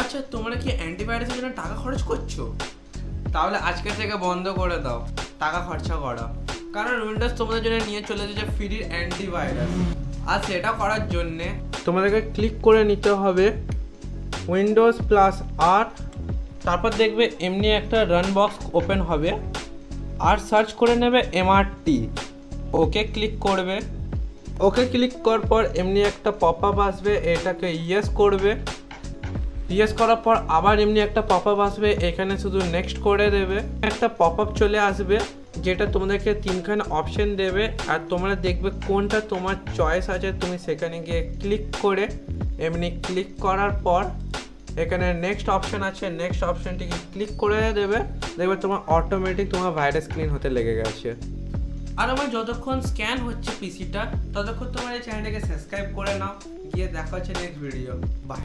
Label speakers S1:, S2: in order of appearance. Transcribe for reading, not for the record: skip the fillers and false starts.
S1: আচ্ছা, তোমরা কি অ্যান্টিভাইরাসের জন্য টাকা খরচ করছো? তাহলে আজকে থেকে বন্ধ করে দাও টাকা খরচা করা, কারণ উইন্ডোজ তোমাদের জন্য নিয়ে চলে এসেছে ফ্রি অ্যান্টিভাইরাস। আর সেটা করার জন্যে তোমাদেরকে ক্লিক করে নিতে হবে উইন্ডোজ প্লাস আর, তারপর দেখবে এমনি একটা রান বক্স ওপেন হবে, আর সার্চ করে নেবে এমআরটি। ওকে ক্লিক করবে। ওকে ক্লিক করার পর এমনি একটা পপ আপ আসবে, এটাকে ইয়েস করবে। ইয়েস করার পর আবার এমনি একটা পপ আপ আসবে, এখানে শুধু নেক্সট করে দেবে। একটা পপ আপ চলে আসবে যেটা তোমাদেরকে তিনখানা অপশন দেবে, আর তোমরা দেখবে কোনটা তোমার চয়েস আছে, তুমি সেখানে গিয়ে ক্লিক করে এমনি ক্লিক করার পর এখানে নেক্সট অপশন আছে, নেক্সট অপশনটিকে ক্লিক করে দেবে। দেখবে তোমার অটোমেটিক তোমার ভাইরাস ক্লিন হতে লেগে গেছে। আর আমার যতক্ষণ স্ক্যান হচ্ছে পিসিটা ততক্ষণ তোমার এই চ্যানেলটাকে সাবস্ক্রাইব করে নাও। গিয়ে দেখা হচ্ছে নেক্সট ভিডিও। বাই।